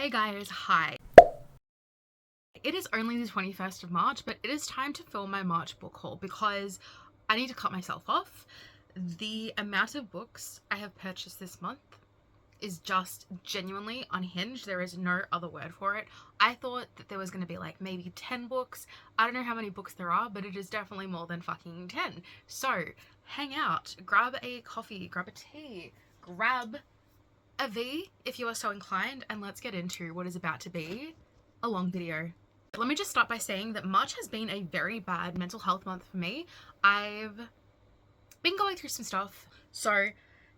Hey guys, hi. It is only the 21st of March, but it is time to film my March book haul because I need to cut myself off. The amount of books I have purchased this month is just genuinely unhinged. There is no other word for it. I thought that there was going to be like maybe 10 books. I don't know how many books there are, but it is definitely more than fucking 10. So hang out, grab a coffee, grab a tea, grab a V if you are so inclined, and let's get into what is about to be a long video. Let me just start by saying that March has been a very bad mental health month for me. I've been going through some stuff, so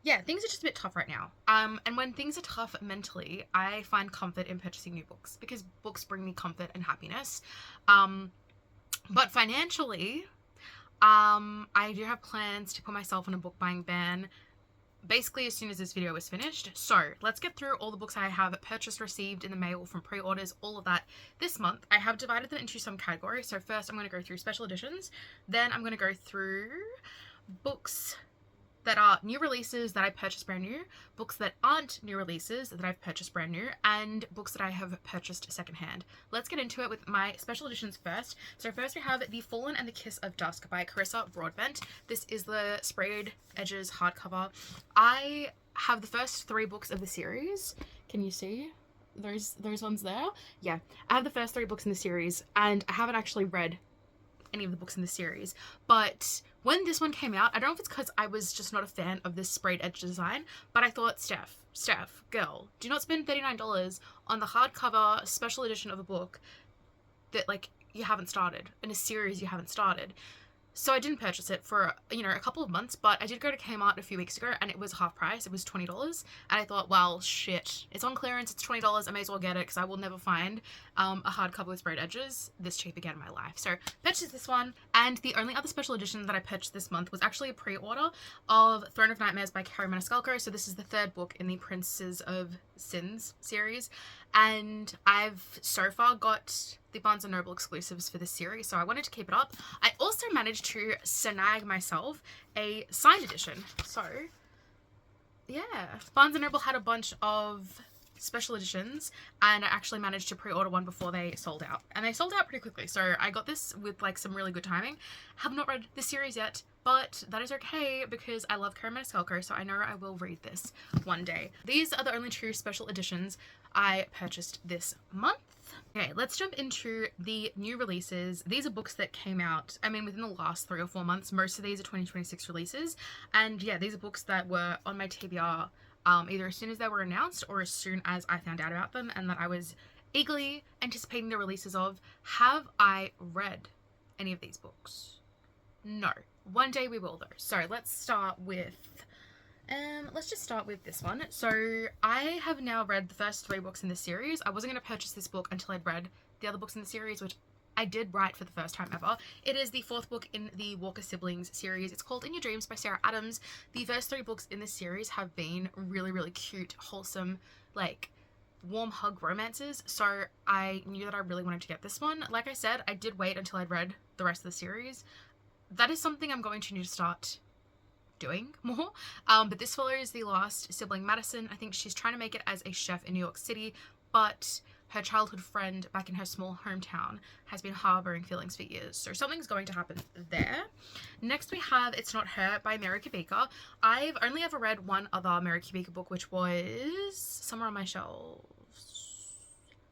yeah, things are just a bit tough right now. And when things are tough mentally, I find comfort in purchasing new books because books bring me comfort and happiness. But financially, I do have plans to put myself on a book buying ban basically as soon as this video is finished. So let's get through all the books I have purchased, received in the mail from pre-orders, all of that this month. I have divided them into some categories. So first I'm going to go through special editions, then I'm going to go through books that are new releases that I purchased brand new, books that aren't new releases that I've purchased brand new, and books that I have purchased secondhand. Let's get into it with my special editions first. So first we have The Fallen and the Kiss of Dusk by Carissa Broadbent. This is the sprayed edges hardcover. I have the first 3 books of the series. Can you see those ones there? Yeah, I have the first 3 books in the series, and I haven't actually read any of the books in the series, but when this one came out, I don't know if it's because I was just not a fan of this sprayed edge design, but I thought, Steph, girl, do not spend $39 on the hardcover special edition of a book that like you haven't started, in a series you haven't started. So I didn't purchase it for, a couple of months, but I did go to Kmart a few weeks ago and it was half price. It was $20. And I thought, well, shit, it's on clearance, it's $20, I may as well get it because I will never find a hardcover with sprayed edges this cheap again in my life. So purchased this one. And the only other special edition that I purchased this month was actually a pre-order of Throne of Nightmares by Carrie Maniscalco. So this is the 3rd book in the Princes of Sins series. And I've so far got the Barnes & Noble exclusives for this series, so I wanted to keep it up. I also managed to snag myself a signed edition. So, yeah. Barnes & Noble had a bunch of special editions, and I actually managed to pre-order one before they sold out. And they sold out pretty quickly, so I got this with like some really good timing. Have not read the series yet, but that is okay because I love Carrie Maniscalco, so I know I will read this one day. These are the only 2 special editions I purchased this month. Okay, let's jump into the new releases. These are books that came out, within the last 3 or 4 months. Most of these are 2026 releases. And yeah, these are books that were on my TBR either as soon as they were announced or as soon as I found out about them and that I was eagerly anticipating the releases of. Have I read any of these books? No. One day we will though. So let's start with let's just start with this one. So I have now read the first 3 books in the series. I wasn't going to purchase this book until I'd read the other books in the series, which I did write for the first time ever. It is the 4th book in the Walker Siblings series. It's called In Your Dreams by Sarah Adams. The first 3 books in this series have been really, really cute, wholesome, like warm hug romances. So I knew that I really wanted to get this one. Like I said, I did wait until I'd read the rest of the series. That is something I'm going to need to start doing more. But this follows the last sibling, Madison. I think she's trying to make it as a chef in New York City, but her childhood friend back in her small hometown has been harboring feelings for years. So something's going to happen there. Next we have It's Not Her by Mary Kubica. I've only ever read one other Mary Kubica book, which was somewhere on my shelves.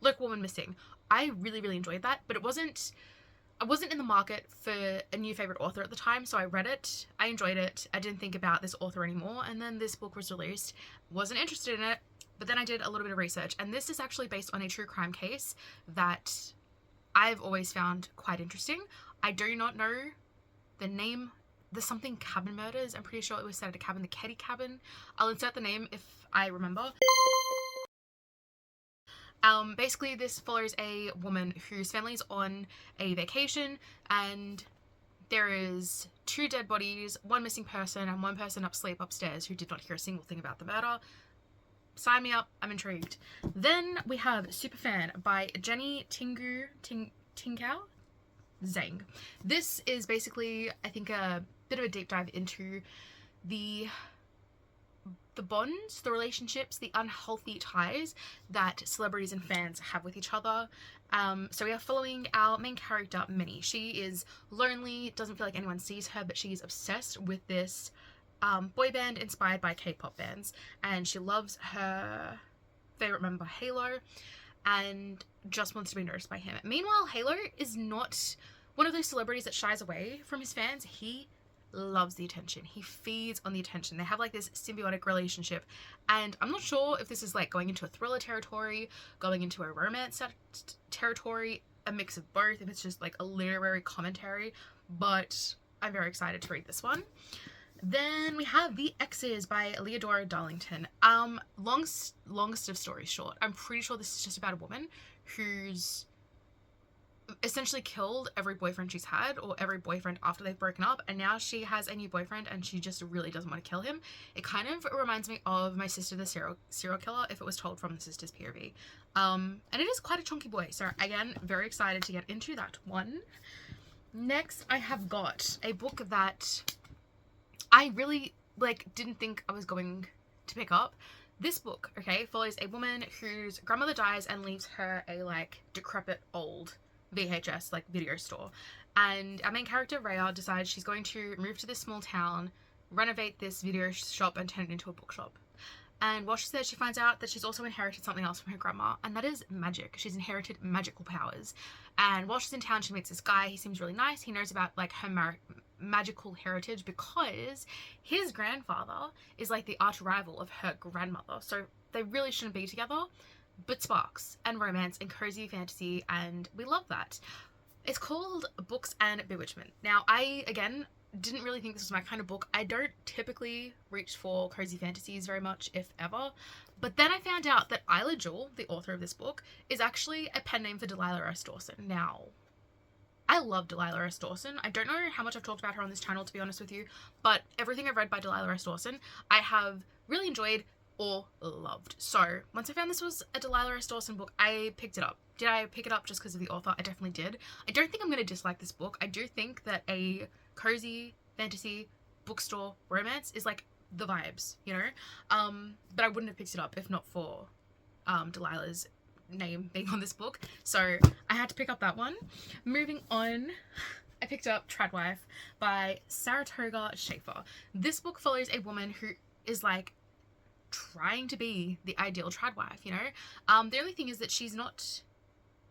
Look, Woman Missing. I really, really enjoyed that, but I wasn't in the market for a new favorite author at the time, so I read it, I enjoyed it, I didn't think about this author anymore, and then this book was released. Wasn't interested in it, but then I did a little bit of research, and this is actually based on a true crime case that I've always found quite interesting. I do not know the name. There's something Cabin Murders. I'm pretty sure it was set at a cabin, the Ketty Cabin. I'll insert the name if I remember. Basically this follows a woman whose family's on a vacation and there is 2 dead bodies, 1 missing person, and 1 person asleep upstairs who did not hear a single thing about the murder. Sign me up, I'm intrigued. Then we have Superfan by Jenny Tinkow Zhang. This is basically, I think, a bit of a deep dive into the the bonds, the relationships, the unhealthy ties that celebrities and fans have with each other. So we are following our main character, Minnie. She is lonely, doesn't feel like anyone sees her, but she's obsessed with this boy band inspired by K-pop bands, and she loves her favorite member, Halo, and just wants to be noticed by him. Meanwhile, Halo is not one of those celebrities that shies away from his fans. He loves the attention. He feeds on the attention. They have like this symbiotic relationship, and I'm not sure if this is like going into a thriller territory, going into a romance territory, a mix of both, if it's just like a literary commentary, but I'm very excited to read this one. Then we have The Exes by Leodora Darlington. Longest of stories short, I'm pretty sure this is just about a woman who's essentially killed every boyfriend she's had, or every boyfriend after they've broken up, and now she has a new boyfriend and she just really doesn't want to kill him. It kind of reminds me of My Sister the Serial Killer, if it was told from the sister's POV. And it is quite a chunky boy, so again, very excited to get into that one. Next, I have got a book that I really didn't think I was going to pick up. This book, okay, follows a woman whose grandmother dies and leaves her a decrepit old VHS video store, and our main character Rhea decides she's going to move to this small town, renovate this video shop and turn it into a bookshop. And while she's there, she finds out that she's also inherited something else from her grandma, and that is magic. She's inherited magical powers. And while she's in town, she meets this guy. He seems really nice. He knows about her magical heritage because his grandfather is the arch rival of her grandmother, so they really shouldn't be together, but sparks and romance and cozy fantasy, and we love that. It's called Books and Bewitchment. Now, I again didn't really think this was my kind of book. I don't typically reach for cozy fantasies very much, if ever, but then I found out that Isla Jewell, the author of this book, is actually a pen name for Delilah S. Dawson. Now, I love Delilah S. Dawson. I don't know how much I've talked about her on this channel, to be honest with you, but everything I've read by Delilah S. Dawson, I have really enjoyed or loved. So once I found this was a Delilah S. Dawson book, I picked it up. Did I pick it up just because of the author? I definitely did. I don't think I'm going to dislike this book. I do think that a cozy fantasy bookstore romance is the vibes, you know? But I wouldn't have picked it up if not for Delilah's name being on this book, so I had to pick up that one. Moving on, I picked up Tradwife by Saratoga Schaefer. This book follows a woman who is trying to be the ideal tradwife, you know? The only thing is that she's not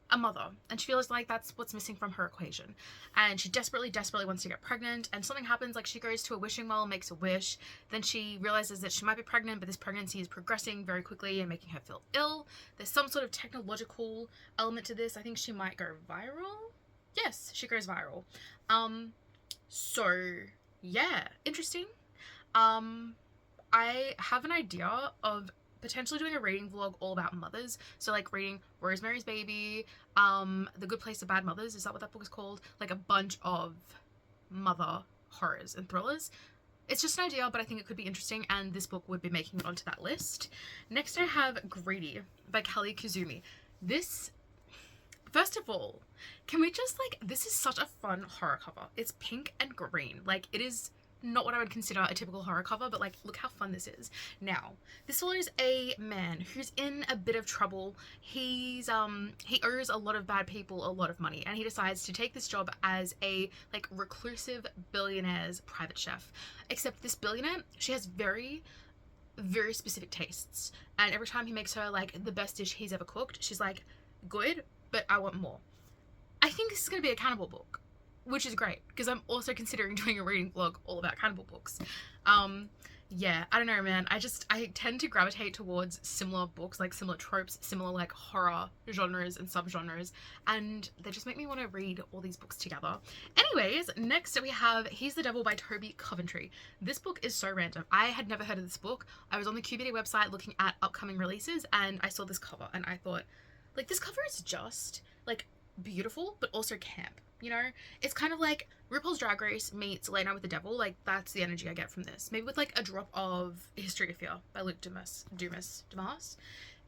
a mother, and she feels like that's what's missing from her equation, and she desperately wants to get pregnant, and something happens. She goes to a wishing well, makes a wish, then she realizes that she might be pregnant, but this pregnancy is progressing very quickly and making her feel ill. There's some sort of technological element to this. I think she might go viral. Yes, she goes viral. So yeah, interesting. I have an idea of potentially doing a reading vlog all about mothers, so reading Rosemary's Baby, The Good Place of Bad Mothers, is that what that book is called? A bunch of mother horrors and thrillers. It's just an idea, but I think it could be interesting, and this book would be making it onto that list. Next I have Greedy by Kelly Kazumi. This, first of all, can we just this is such a fun horror cover. It's pink and green. It is not what I would consider a typical horror cover, but look how fun this is. Now, this follows a man who's in a bit of trouble. He owes a lot of bad people a lot of money, and he decides to take this job as a reclusive billionaire's private chef. Except this billionaire, she has very specific tastes, and every time he makes her the best dish he's ever cooked, she's good, but I want more. I think this is going to be a cannibal book, which is great because I'm also considering doing a reading vlog all about cannibal books. Yeah, I don't know, man. I tend to gravitate towards similar books, similar tropes, similar horror genres and subgenres, and they just make me want to read all these books together. Anyways, next we have He's the Devil by Toby Coventry. This book is so random. I had never heard of this book. I was on the QBD website looking at upcoming releases, and I saw this cover, and I thought, this cover is just beautiful but also camp. You know, it's kind of like RuPaul's Drag Race meets Late Night with the Devil. That's the energy I get from this. Maybe with a drop of History of Fear by Luke Dumas.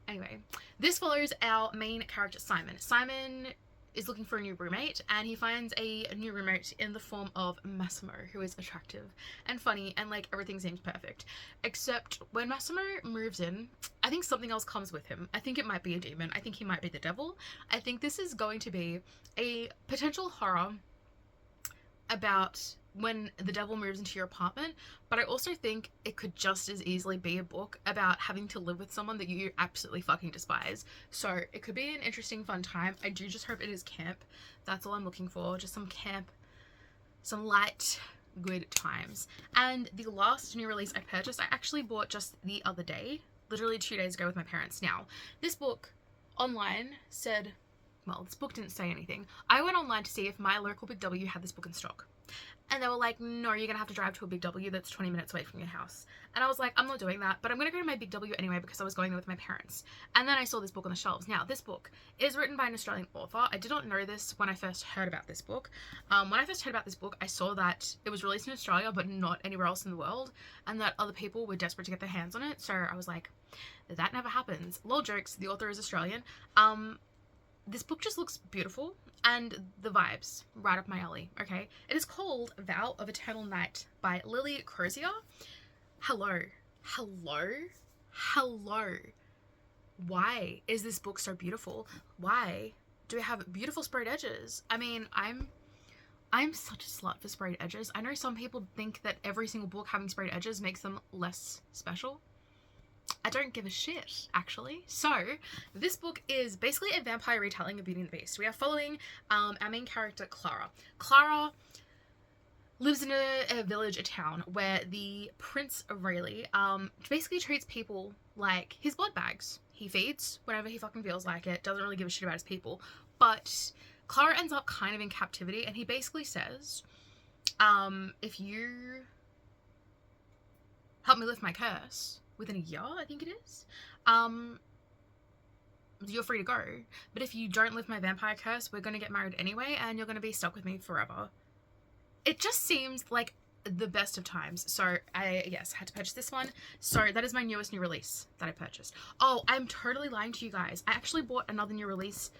Anyway, this follows our main character, Simon. Simon is looking for a new roommate, and he finds a new roommate in the form of Massimo, who is attractive and funny, and like everything seems perfect. Except when Massimo moves in, I think something else comes with him. I think it might be a demon. I think he might be the devil. I think this is going to be a potential horror about when the devil moves into your apartment, but I also think it could just as easily be a book about having to live with someone that you absolutely fucking despise. So it could be an interesting, fun time. I do just hope it is camp. That's all I'm looking for. Just some camp, some light, good times. And the last new release I purchased, I actually bought just the other day, literally 2 days ago with my parents. Now, this book online said, well, this book didn't say anything. I went online to see if my local Big W had this book in stock. And they were like, no, you're going to have to drive to a Big W that's 20 minutes away from your house. And I was like, I'm not doing that, but I'm going to go to my Big W anyway because I was going there with my parents. And then I saw this book on the shelves. Now, this book is written by an Australian author. I did not know this when I first heard about this book. When I first heard about this book, I saw that it was released in Australia, but not anywhere else in the world, and that other people were desperate to get their hands on it. So I was like, that never happens. Lol jokes, the author is Australian. This book just looks beautiful, and the vibes right up my alley, okay? It is called Vow of Eternal Night by Lily Crozier. Hello. Why is this book so beautiful? Why do we have beautiful sprayed edges? I mean, I'm such a slut for sprayed edges. I know some people think that every single book having sprayed edges makes them less special. I don't give a shit, actually. So, this book is basically a vampire retelling of Beauty and the Beast. We are following our main character, Clara. Clara lives in a village, a town, where the Prince of Rayleigh basically treats people like his blood bags. He feeds whenever he fucking feels like it, doesn't really give a shit about his people. But Clara ends up kind of in captivity, and he basically says, if you help me lift my curse within a year, I think it is, you're free to go. But if you don't lift my vampire curse, we're going to get married anyway, and you're going to be stuck with me forever. It just seems like the best of times. So I, yes, had to purchase this one. So that is my new release that I purchased. Oh, I'm totally lying to you guys. I actually bought another new release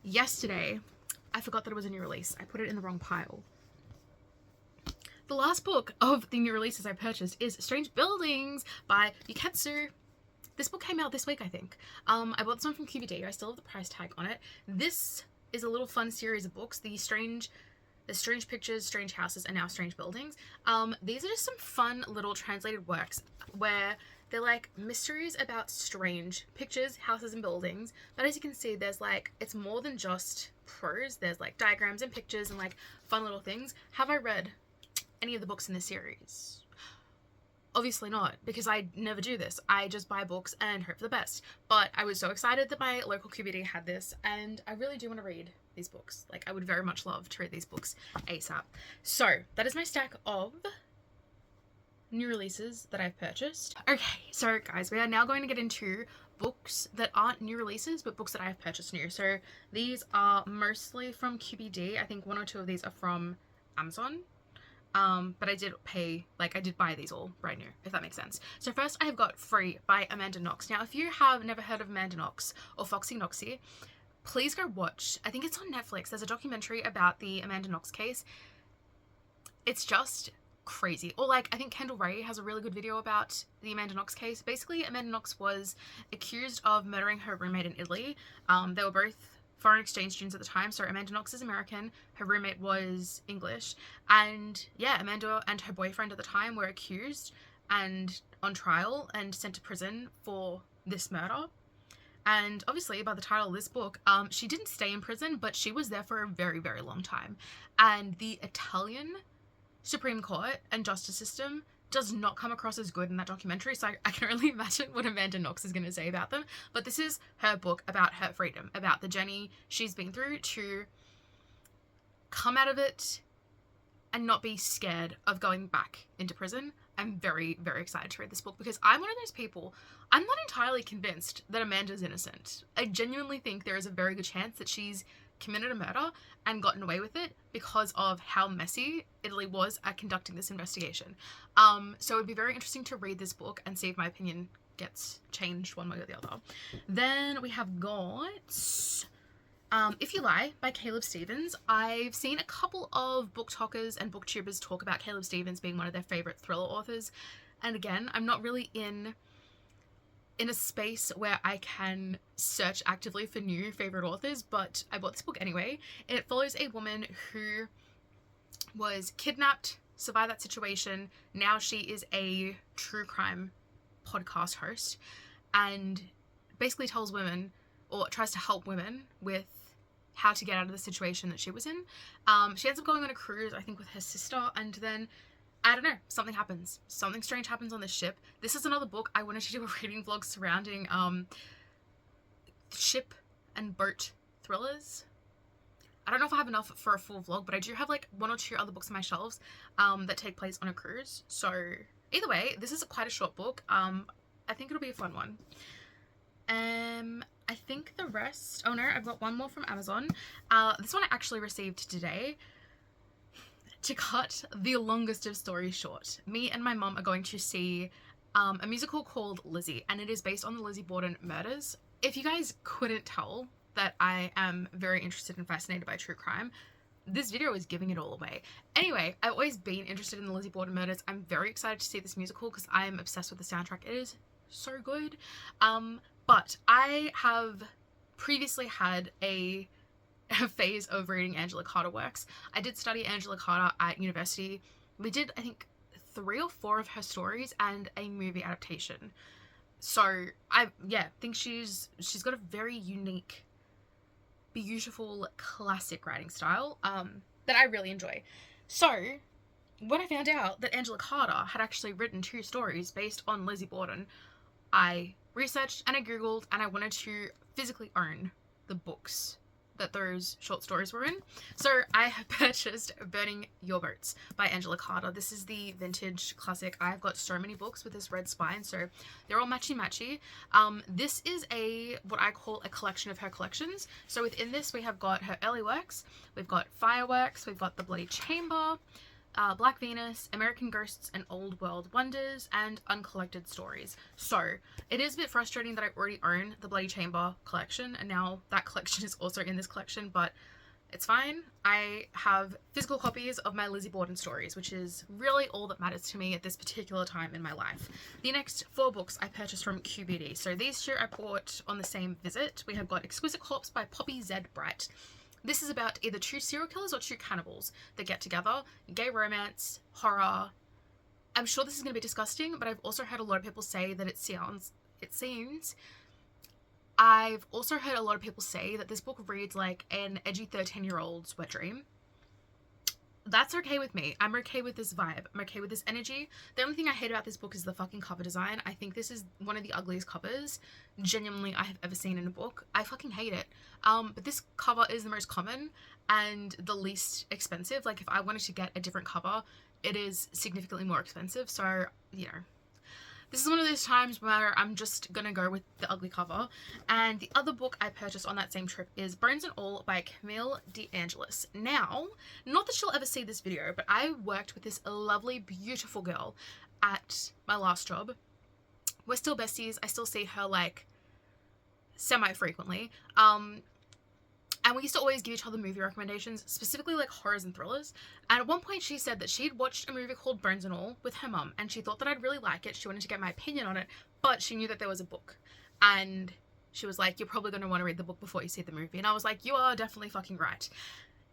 yesterday. I forgot that it was a new release. I put it in the wrong pile. The last book of the new releases I purchased is Strange Buildings by Yuketsu. This book came out this week, I think. I bought this one from QVD. I still have the price tag on it. This is a little fun series of books. The Strange Pictures, Strange Houses, and now Strange Buildings. These are just some fun little translated works where they're like mysteries about strange pictures, houses, and buildings. But as you can see, there's like, it's more than just prose. There's like diagrams and pictures and like fun little things. Have I read any of the books in this series? Obviously not, because I never do this. I just buy books and hope for the best. But I was so excited that my local QBD had this, and I really do want to read these books. Like, I would very much love to read these books ASAP. So that is my stack of new releases that I've purchased. Okay, so guys, we are now going to get into books that aren't new releases, but books that I have purchased new. So these are mostly from QBD. I think 1 or 2 of these are from Amazon. But I did pay, like, I did buy these all brand new, if that makes sense. So first I have got Free by Amanda Knox. Now, if you have never heard of Amanda Knox or Foxy Knoxy, please go watch. I think it's on Netflix. There's a documentary about the Amanda Knox case. It's just crazy. Or like, I think Kendall Ray has a really good video about the Amanda Knox case. Basically, Amanda Knox was accused of murdering her roommate in Italy. They were both foreign exchange students at the time. So Amanda Knox is American, her roommate was English, and yeah, Amanda and her boyfriend at the time were accused and on trial and sent to prison for this murder. And obviously, by the title of this book, she didn't stay in prison, but she was there for a very, very long time. And the Italian Supreme Court and justice system does not come across as good in that documentary, so I can only imagine what Amanda Knox is going to say about them. But this is her book about her freedom, about the journey she's been through to come out of it and not be scared of going back into prison. I'm very, very excited to read this book because I'm one of those people, I'm not entirely convinced that Amanda's innocent. I genuinely think there is a very good chance that she's committed a murder and gotten away with it because of how messy Italy was at conducting this investigation. So it would be very interesting to read this book and see if my opinion gets changed one way or the other. Then we have got If You Lie by Caleb Stevens. I've seen a couple of book talkers and booktubers talk about Caleb Stevens being one of their favorite thriller authors. And again, I'm not really in a space where I can search actively for new favorite authors, but I bought this book anyway. And it follows a woman who was kidnapped, survived that situation. Now she is a true crime podcast host and basically tells women, or tries to help women with how to get out of the situation that she was in. She ends up going on a cruise, I think with her sister, and then, I don't know, something happens. Something strange happens on the ship. This is another book I wanted to do a reading vlog surrounding ship and boat thrillers. I don't know if I have enough for a full vlog, but I do have like 1 or 2 other books on my shelves that take place on a cruise. So either way, this is quite a short book. I think it'll be a fun one. I think the rest, oh no, I've got one more from Amazon. This one I actually received today. To cut the longest of stories short, me and my mum are going to see a musical called Lizzie, and it is based on the Lizzie Borden murders. If you guys couldn't tell that I am very interested and fascinated by true crime, this video is giving it all away. Anyway, I've always been interested in the Lizzie Borden murders. I'm very excited to see this musical because I am obsessed with the soundtrack. It is so good. But I have previously had a phase of reading Angela Carter works. I did study Angela Carter at university. We did, I think, 3 or 4 of her stories and a movie adaptation. So I think she's got a very unique, beautiful, classic writing style that I really enjoy. So when I found out that Angela Carter had actually written 2 stories based on Lizzie Borden, I researched and I googled and I wanted to physically own the books that those short stories were in. So I have purchased Burning Your Boats by Angela Carter. This is the vintage classic. I've got so many books with this red spine, so they're all matchy-matchy. This is what I call a collection of her collections. So within this we have got her early works, we've got Fireworks, we've got The Bloody Chamber, Black Venus, American Ghosts and Old World Wonders, and Uncollected Stories. So it is a bit frustrating that I already own the Bloody Chamber collection, and now that collection is also in this collection, but it's fine. I have physical copies of my Lizzie Borden stories, which is really all that matters to me at this particular time in my life. The next 4 books I purchased from QBD. So these 2 I bought on the same visit. We have got Exquisite Corpse by Poppy Z. Bright. This is about either 2 serial killers or 2 cannibals that get together. Gay romance, horror. I'm sure this is going to be disgusting, but I've also heard a lot of people say that it seems. I've also heard a lot of people say that this book reads like an edgy 13-year-old's wet dream. That's okay with me. I'm okay with this vibe. I'm okay with this energy. The only thing I hate about this book is the fucking cover design. I think this is one of the ugliest covers, genuinely, I have ever seen in a book. I fucking hate it. But this cover is the most common and the least expensive. Like, if I wanted to get a different cover, it is significantly more expensive. So, you know, this is one of those times where I'm just gonna go with the ugly cover. And the other book I purchased on that same trip is Bones and All by Camille DeAngelis. Now, not that she'll ever see this video, but I worked with this lovely, beautiful girl at my last job. We're still besties. I still see her like semi-frequently. And we used to always give each other movie recommendations, specifically like horrors and thrillers. And at one point she said that she'd watched a movie called Bones and All with her mum, and she thought that I'd really like it. She wanted to get my opinion on it, but she knew that there was a book. And she was like, you're probably going to want to read the book before you see the movie. And I was like, you are definitely fucking right.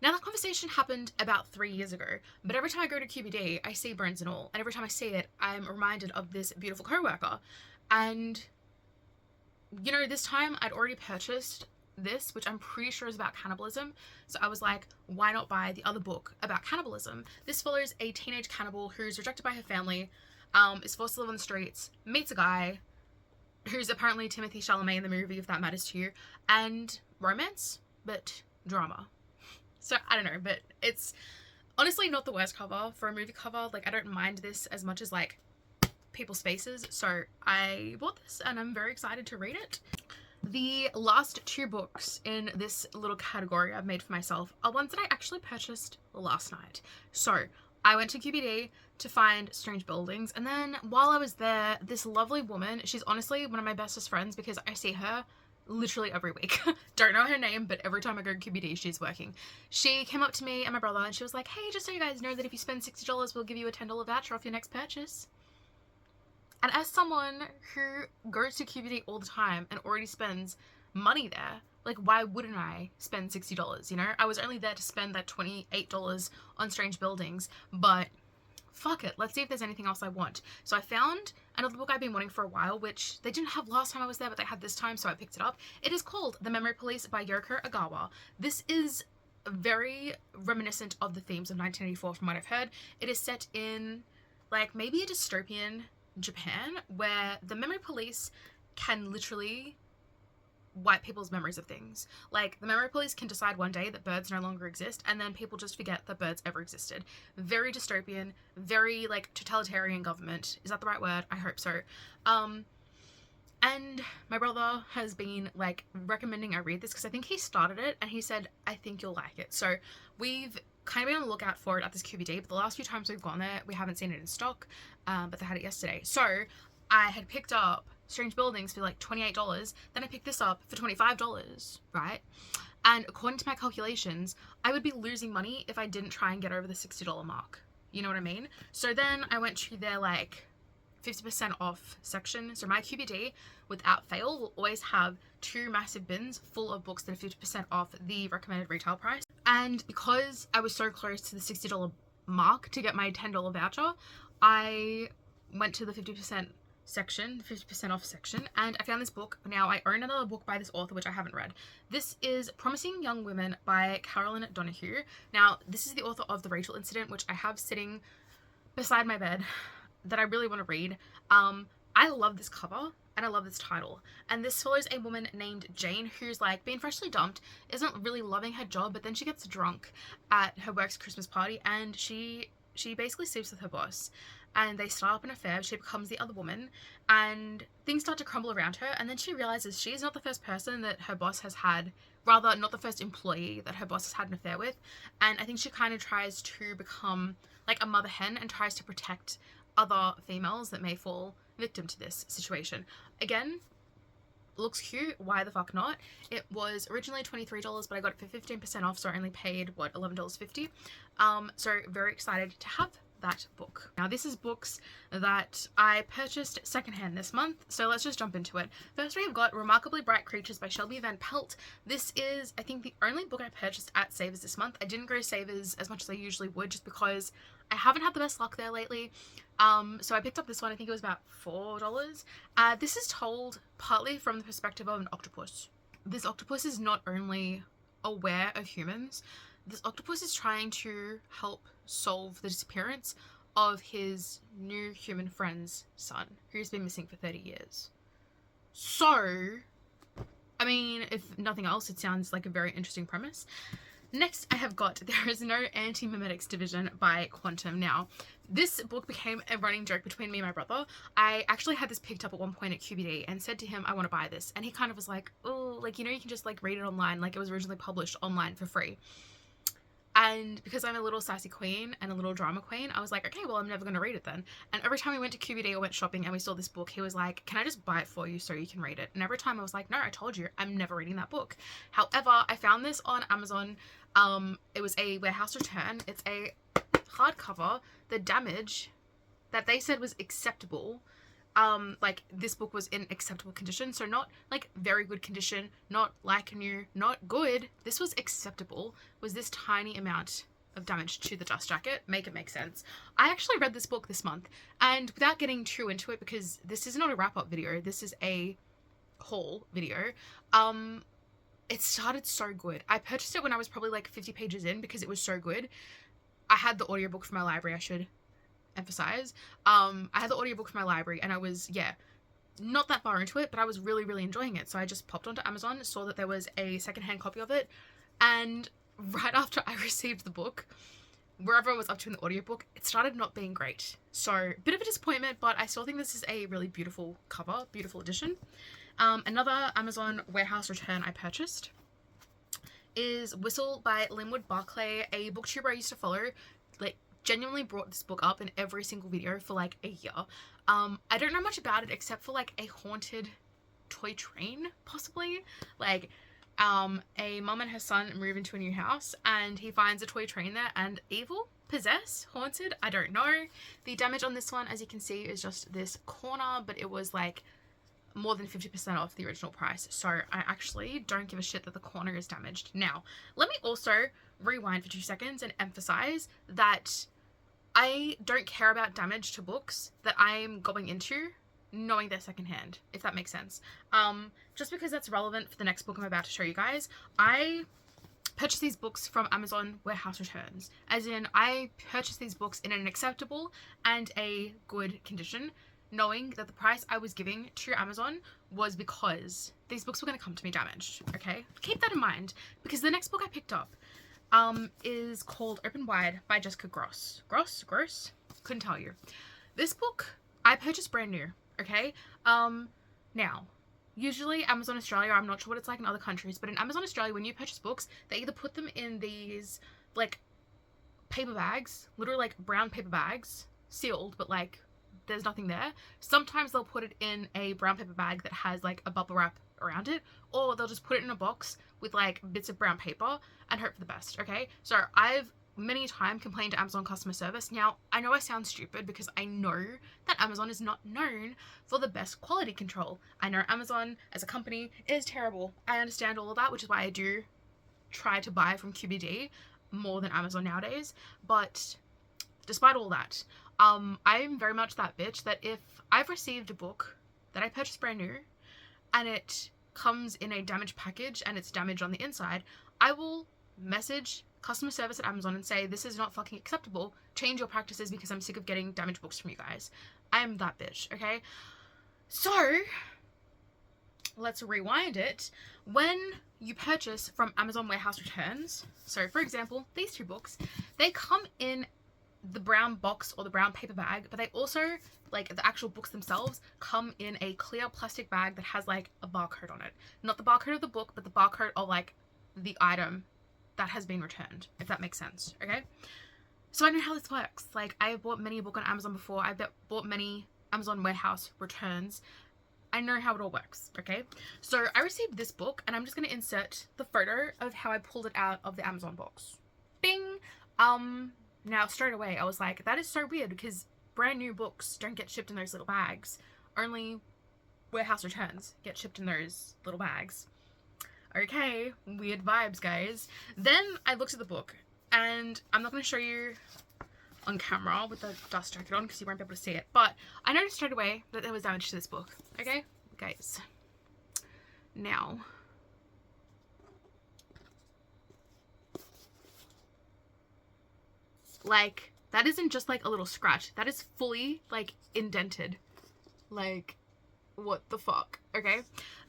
Now, that conversation happened about 3 years ago, but every time I go to QBD, I see Bones and All. And every time I see it, I'm reminded of this beautiful co-worker. And, you know, this time I'd already purchased this, which I'm pretty sure is about cannibalism. So I was like, why not buy the other book about cannibalism? This follows a teenage cannibal who's rejected by her family, is forced to live on the streets, meets a guy who's apparently Timothy Chalamet in the movie, if that matters to you, and romance, but drama. So I don't know, but it's honestly not the worst cover for a movie cover. Like, I don't mind this as much as like People's Faces. So I bought this and I'm very excited to read it. The last 2 books in this little category I've made for myself are ones that I actually purchased last night. So I went to QBD to find Strange Buildings, and then while I was there, this lovely woman, she's honestly one of my bestest friends because I see her literally every week. Don't know her name, but every time I go to QBD, she's working. She came up to me and my brother and she was like, hey, just so you guys know that if you spend $60, we'll give you a $10 voucher off your next purchase. And as someone who goes to QBD all the time and already spends money there, like, why wouldn't I spend $60? You know, I was only there to spend that $28 on Strange Buildings, but fuck it, let's see if there's anything else I want. So I found another book I've been wanting for a while, which they didn't have last time I was there, but they had this time, so I picked it up. It is called The Memory Police by Yoko Agawa. This is very reminiscent of the themes of 1984 from what I've heard. It is set in, like, maybe a dystopian Japan, where the memory police can literally wipe people's memories of things. Like, the memory police can decide one day that birds no longer exist, and then people just forget that birds ever existed. Very dystopian, very, like, totalitarian government. Is that the right word? I hope so. And my brother has been, like, recommending I read this because I think he started it and he said, I think you'll like it. So we've kind of been on the lookout for it at this QBD, but the last few times we've gone there, we haven't seen it in stock, but they had it yesterday. So I had picked up Strange Buildings for like $28, then I picked this up for $25, right? And according to my calculations, I would be losing money if I didn't try and get over the $60 mark. You know what I mean? So then I went to their, like, 50% off section. So my QBD, without fail, will always have 2 massive bins full of books that are 50% off the recommended retail price. And because I was so close to the $60 mark to get my $10 voucher, I went to the 50% section, 50% off section, and I found this book. Now, I own another book by this author, which I haven't read. This is Promising Young Women by Carolyn Donahue. Now, this is the author of The Rachel Incident, which I have sitting beside my bed, that I really want to read. I love this cover and I love this title. And this follows a woman named Jane who's, like, been freshly dumped, isn't really loving her job, but then she gets drunk at her work's Christmas party and she basically sleeps with her boss. And they start up an affair. She becomes the other woman and things start to crumble around her, and then she realizes she's not the first person that her boss has had, rather not the first employee that her boss has had an affair with. And I think she kind of tries to become like a mother hen and tries to protect other females that may fall victim to this situation. Again, looks cute, why the fuck not? It was originally $23, but I got it for 15% off, so I only paid, what, $11.50. So very excited to have that book. Now, this is books that I purchased secondhand this month, so let's just jump into it. First, we have got Remarkably Bright Creatures by Shelby Van Pelt. This is, I think, the only book I purchased at Savers this month. I didn't go to Savers as much as I usually would, just because I haven't had the best luck there lately. So I picked up this one. I think it was about $4. This is told partly from the perspective of an octopus. This octopus is not only aware of humans, this octopus is trying to help solve the disappearance of his new human friend's son, who's been missing for 30 years. So, I mean, if nothing else, it sounds like a very interesting premise. Next, I have got There Is No Anti-Memetics Division by Quantum. Now, this book became a running joke between me and my brother. I actually had this picked up at one point at QBD and said to him, I want to buy this. And he kind of was like, oh, like, you know, you can just, like, read it online. Like, it was originally published online for free. And because I'm a little sassy queen and a little drama queen, I was like, okay, well, I'm never going to read it then. And every time we went to QBD or went shopping and we saw this book, he was like, can I just buy it for you so you can read it? And every time I was like, no, I told you, I'm never reading that book. However, I found this on Amazon. It was a warehouse return. It's a hardcover. The damage that they said was acceptable, like, this book was in acceptable condition, so not like very good condition, not like new, not good. This was acceptable. Was this tiny amount of damage to the dust jacket? Make it make sense. I actually read this book this month, and without getting too into it, because this is not a wrap-up video, this is a haul video, it started so good. I purchased it when I was probably like 50 pages in because it was so good. I had the audiobook from my library, I should emphasize. I had the audiobook from my library and I was, not that far into it, but I was really, really enjoying it. So I just popped onto Amazon, saw that there was a secondhand copy of it, and right after I received the book, wherever I was up to in the audiobook, it started not being great. So, bit of a disappointment, but I still think this is a really beautiful cover, beautiful edition. Another Amazon warehouse return I purchased is Whistle by Linwood Barclay, a booktuber I used to follow. Like, genuinely brought this book up in every single video for like a year. I don't know much about it except for like a haunted toy train, possibly. Like, a mum and her son move into a new house and he finds a toy train there, and evil, possessed, haunted, I don't know. The damage on this one, as you can see, is just this corner, but it was like more than 50% off the original price, so I actually don't give a shit that the corner is damaged. Now, let me also rewind for 2 seconds and emphasize that I don't care about damage to books that I'm going into knowing they're secondhand, if that makes sense. Just because that's relevant for the next book I'm about to show you guys. I purchased these books from Amazon warehouse returns, as in I purchased these books in an acceptable and a good condition, knowing that the price I was giving to Amazon was because these books were going to come to me damaged, okay? Keep that in mind, because the next book I picked up is called Open Wide by Jessica Gross. Gross? Couldn't tell you. This book I purchased brand new, okay? Now, usually Amazon Australia, I'm not sure what it's like in other countries, but in Amazon Australia, when you purchase books, they either put them in these, like, paper bags, literally, like, brown paper bags, sealed, but, like, there's nothing there. Sometimes they'll put it in a brown paper bag that has, like, a bubble wrap around it, or they'll just put it in a box with, like, bits of brown paper and hope for the best, okay? So I've many a time complained to Amazon customer service. Now, I know I sound stupid because I know that Amazon is not known for the best quality control. I know Amazon as a company is terrible. I understand all of that, which is why I do try to buy from QBD more than Amazon nowadays. But despite all that, I'm very much that bitch that if I've received a book that I purchased brand new and it comes in a damaged package and it's damaged on the inside, I will message customer service at Amazon and say, this is not fucking acceptable. Change your practices because I'm sick of getting damaged books from you guys. I'm that bitch, okay? So, let's rewind it. When you purchase from Amazon warehouse returns, so for example, these 2 books, they come in the brown box or the brown paper bag, but they also, like, the actual books themselves come in a clear plastic bag that has, like, a barcode on it. Not the barcode of the book, but the barcode of, like, the item that has been returned, if that makes sense, okay? So I know how this works. Like, I bought many a book on Amazon before. I bought many Amazon warehouse returns. I know how it all works, okay? So I received this book, and I'm just going to insert the photo of how I pulled it out of the Amazon box. Bing! Now, straight away, I was like, that is so weird, because brand new books don't get shipped in those little bags. Only warehouse returns get shipped in those little bags. Okay, weird vibes, guys. Then I looked at the book, and I'm not going to show you on camera with the dust jacket on because you won't be able to see it, but I noticed straight away that there was damage to this book, okay? Guys, now, like, that isn't just, like, a little scratch. That is fully, like, indented. Like, what the fuck, okay?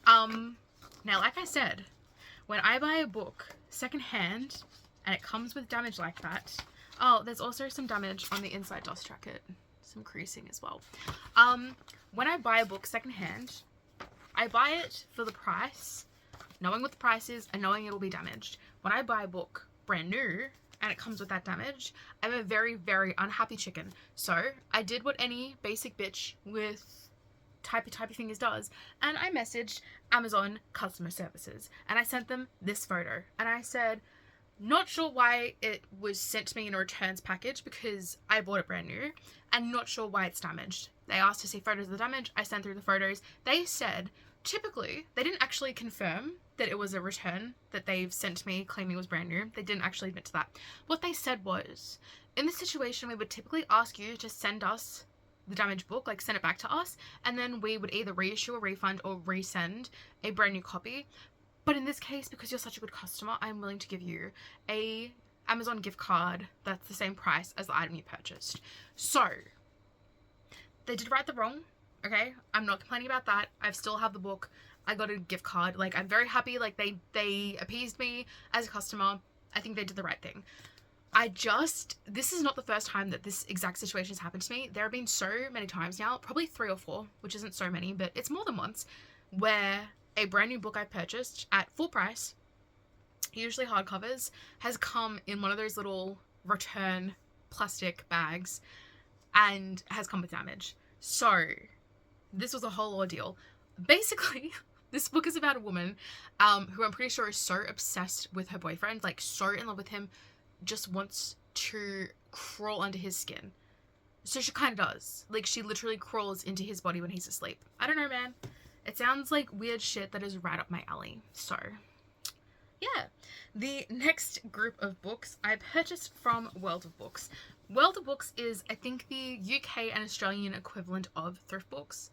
Now, like I said, when I buy a book secondhand and it comes with damage like that, oh, there's also some damage on the inside dust jacket, some creasing as well. When I buy a book secondhand, I buy it for the price, knowing what the price is and knowing it'll be damaged. When I buy a book brand new and it comes with that damage, I'm a very, very unhappy chicken. So I did what any basic bitch with typey fingers does, and I messaged Amazon customer services and I sent them this photo and I said, not sure why it was sent to me in a returns package because I bought it brand new, and not sure why it's damaged. They asked to see photos of the damage. I sent through the photos. They said, typically, they didn't actually confirm that it was a return that they've sent to me claiming it was brand new. They didn't actually admit to that. What they said was, in this situation, we would typically ask you to send us the damaged book, like send it back to us, and then we would either reissue a refund or resend a brand new copy. But in this case, because you're such a good customer, I'm willing to give you a Amazon gift card that's the same price as the item you purchased. So, they did right the wrong, okay? I'm not complaining about that. I still have the book. I got a gift card. Like, I'm very happy. Like, they appeased me as a customer. I think they did the right thing. This is not the first time that this exact situation has happened to me. There have been so many times now, probably 3 or 4, which isn't so many, but it's more than once, where a brand new book I purchased at full price, usually hardcovers, has come in one of those little return plastic bags and has come with damage. So this was a whole ordeal. Basically, this book is about a woman who I'm pretty sure is so obsessed with her boyfriend, like so in love with him, just wants to crawl under his skin. So she kind of does. Like, she literally crawls into his body when he's asleep. I don't know, man. It sounds like weird shit that is right up my alley. So, yeah. The next group of books I purchased from World of Books. World of Books is, I think, the UK and Australian equivalent of Thrift Books.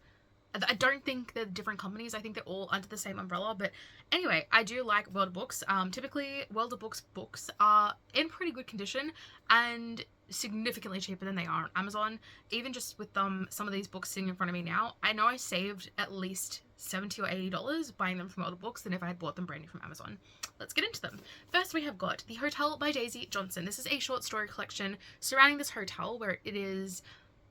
I don't think they're different companies. I think they're all under the same umbrella. But anyway, I do like World of Books. Typically, World of Books books are in pretty good condition and significantly cheaper than they are on Amazon. Even just with some of these books sitting in front of me now, I know I saved at least $70 or $80 buying them from World of Books than if I had bought them brand new from Amazon. Let's get into them. First, we have got The Hotel by Daisy Johnson. This is a short story collection surrounding this hotel where it is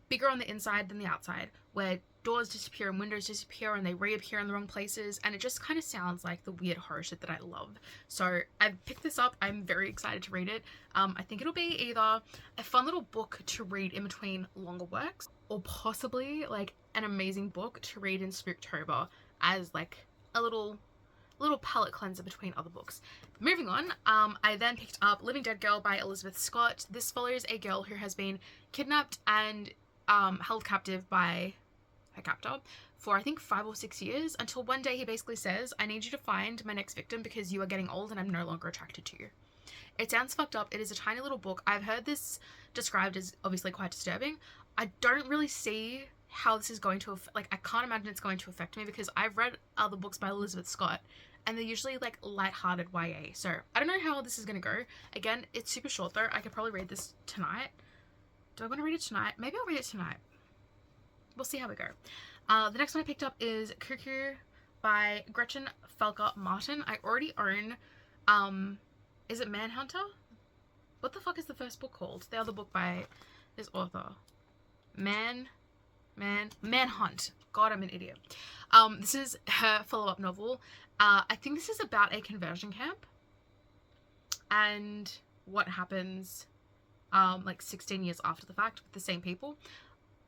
bigger on the inside than the outside, where doors disappear and windows disappear and they reappear in the wrong places, and it just kind of sounds like the weird horror shit that I love. So I've picked this up. I'm very excited to read it. I think it'll be either a fun little book to read in between longer works, or possibly like an amazing book to read in Spooktober as like a little palette cleanser between other books. Moving on, I then picked up Living Dead Girl by Elizabeth Scott. This follows a girl who has been kidnapped and held captive by her captor for I think 5 or 6 years, until one day he basically says, I need you to find my next victim because you are getting old and I'm no longer attracted to you. It sounds fucked up. It is a tiny little book. I've heard this described as obviously quite disturbing. I don't really see how this is going to like, I can't imagine it's going to affect me because I've read other books by Elizabeth Scott and they're usually like lighthearted YA. So I don't know how this is going to go. Again, it's super short though. I could probably read this tonight. Do I want to read it tonight? Maybe I'll read it tonight. We'll see how we go. The next one I picked up is Cuckoo by Gretchen Felker Martin. I already own, is it Manhunter? What the fuck is the first book called? The other book by this author. Manhunt. God, I'm an idiot. This is her follow-up novel. I think this is about a conversion camp and what happens like 16 years after the fact with the same people.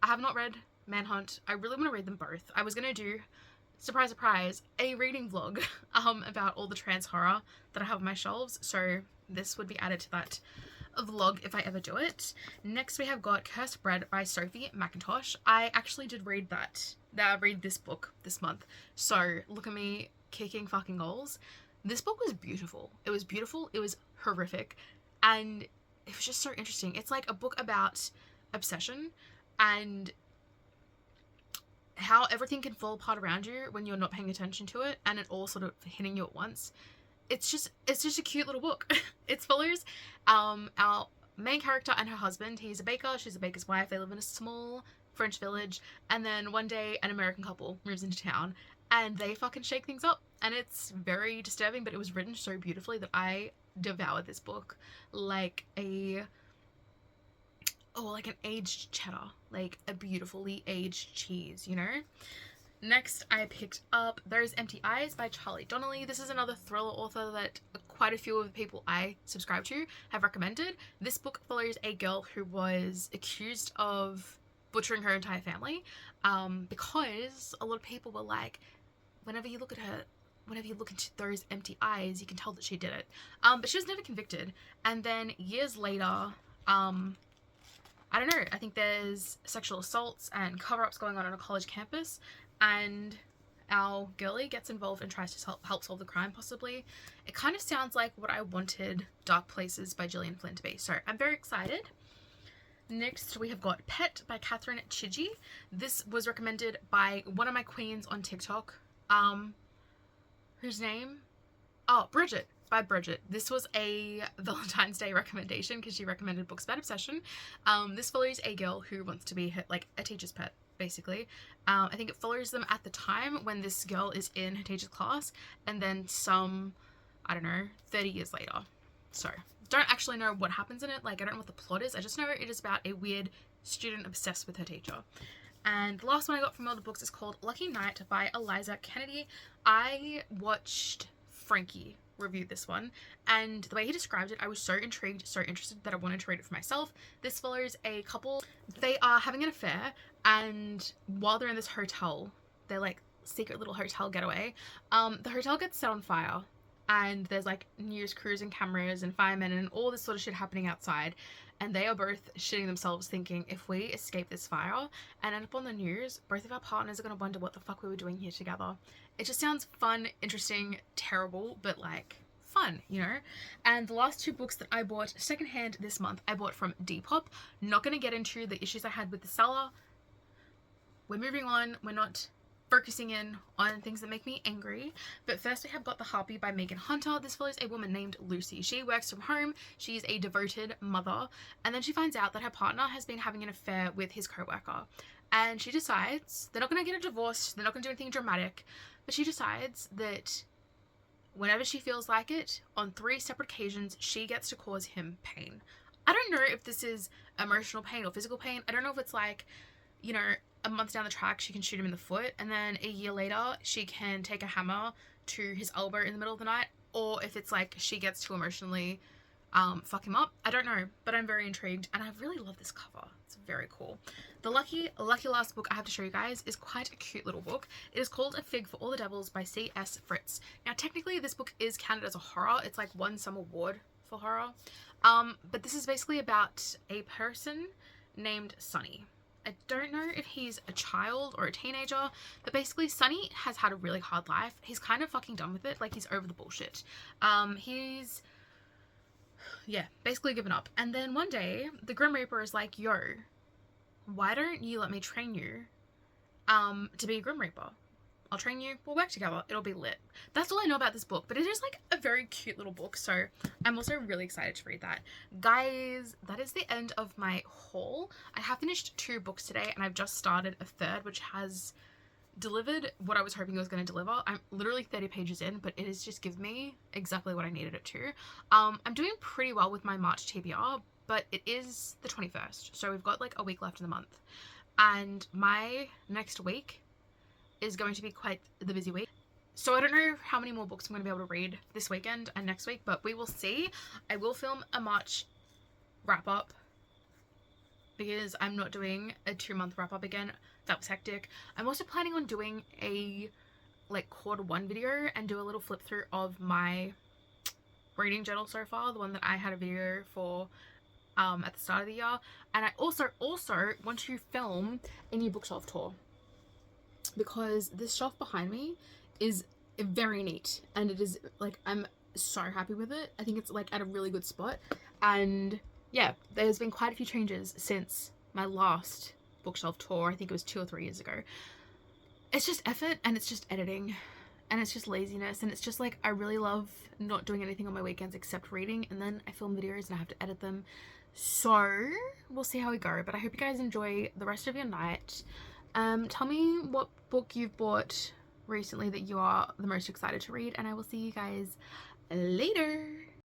I have not read Manhunt. I really want to read them both. I was going to do, surprise, surprise, a reading vlog about all the trans horror that I have on my shelves. So this would be added to that vlog if I ever do it. Next we have got Cursed Bread by Sophie McIntosh. I actually did read read this book this month. So look at me kicking fucking goals. This book was beautiful. It was beautiful. It was horrific. And it was just so interesting. It's like a book about obsession and how everything can fall apart around you when you're not paying attention to it, and it all sort of hitting you at once. It's just a cute little book. It follows our main character and her husband. He's a baker, she's a baker's wife. They live in a small French village, and then one day an American couple moves into town and they fucking shake things up, and it's very disturbing, but it was written so beautifully that I devoured this book like an aged cheddar, like a beautifully aged cheese, you know? Next, I picked up Those Empty Eyes by Charlie Donnelly. This is another thriller author that quite a few of the people I subscribe to have recommended. This book follows a girl who was accused of butchering her entire family because a lot of people were like, whenever you look into those empty eyes, you can tell that she did it. But she was never convicted. And then years later, I don't know, I think there's sexual assaults and cover-ups going on a college campus, and our girlie gets involved and tries to help solve the crime, possibly. It kind of sounds like what I wanted Dark Places by Gillian Flynn to be, so I'm very excited. Next, we have got Pet by Catherine Chigi. This was recommended by one of my queens on TikTok, whose name? Oh, Bridget. By Bridget. This was a Valentine's Day recommendation because she recommended books about obsession. This follows a girl who wants to be like a teacher's pet, basically. I think it follows them at the time when this girl is in her teacher's class, and then some, I don't know, 30 years later. So, don't actually know what happens in it. Like, I don't know what the plot is. I just know it is about a weird student obsessed with her teacher. And the last one I got from all the books is called Lucky Night by Eliza Kennedy. I watched Frankie review this one, and the way he described it, I was so intrigued, so interested that I wanted to read it for myself. This follows a couple. They are having an affair, and while they're in this hotel, they're like secret little hotel getaway. The hotel gets set on fire, and there's like news crews and cameras and firemen and all this sort of shit happening outside, and they are both shitting themselves thinking, if we escape this fire and end up on the news, both of our partners are going to wonder what the fuck we were doing here together. It just sounds fun, interesting, terrible, but like fun, you know? And the last two books that I bought secondhand this month, I bought from Depop. Not going to get into the issues I had with the seller. We're moving on. We're not focusing in on things that make me angry. But first we have got The Harpy by Megan Hunter. This follows a woman named Lucy. She works from home. She's a devoted mother. And then she finds out that her partner has been having an affair with his co-worker. And she decides they're not going to get a divorce. They're not going to do anything dramatic. But she decides that whenever she feels like it, on 3 separate occasions, she gets to cause him pain. I don't know if this is emotional pain or physical pain. I don't know if it's like, you know, a month down the track, she can shoot him in the foot, and then a year later, she can take a hammer to his elbow in the middle of the night, or if it's like she gets to emotionally fuck him up. I don't know, but I'm very intrigued, and I really love this cover. It's very cool. The lucky last book I have to show you guys is quite a cute little book. It is called A Fig for All the Devils by C.S. Fritz. Now, technically, this book is counted as a horror. It's like won some award for horror. But this is basically about a person named Sunny. I don't know if he's a child or a teenager, but basically Sunny has had a really hard life. He's kind of fucking done with it. Like, he's over the bullshit. He's basically given up. And then one day, the Grim Reaper is like, yo, why don't you let me train you to be a Grim Reaper? I'll train you, we'll work together, it'll be lit. That's all I know about this book, but it is like a very cute little book, so I'm also really excited to read that. Guys, that is the end of my haul. I have finished 2 books today, and I've just started a third, which has delivered what I was hoping it was going to deliver. I'm literally 30 pages in, but it has just given me exactly what I needed it to. I'm doing pretty well with my March TBR, but it is the 21st, so we've got like a week left in the month. And my next week is going to be quite the busy week. So I don't know how many more books I'm going to be able to read this weekend and next week, but we will see. I will film a March wrap up because I'm not doing a 2-month wrap up again. That was hectic. I'm also planning on doing a like Q1 video and do a little flip through of my reading journal so far, the one that I had a video for at the start of the year. And I also want to film a new bookshelf tour, because this shelf behind me is very neat, and it is like, I'm so happy with it. I think it's like at a really good spot, and yeah, there's been quite a few changes since my last bookshelf tour. I think it was 2 or 3 years ago. It's just effort, and it's just editing, and it's just laziness, and it's just like, I really love not doing anything on my weekends except reading, and then I film videos and I have to edit them. So we'll see how we go, but I hope you guys enjoy the rest of your night. Tell me what book you've bought recently that you are the most excited to read, and I will see you guys later.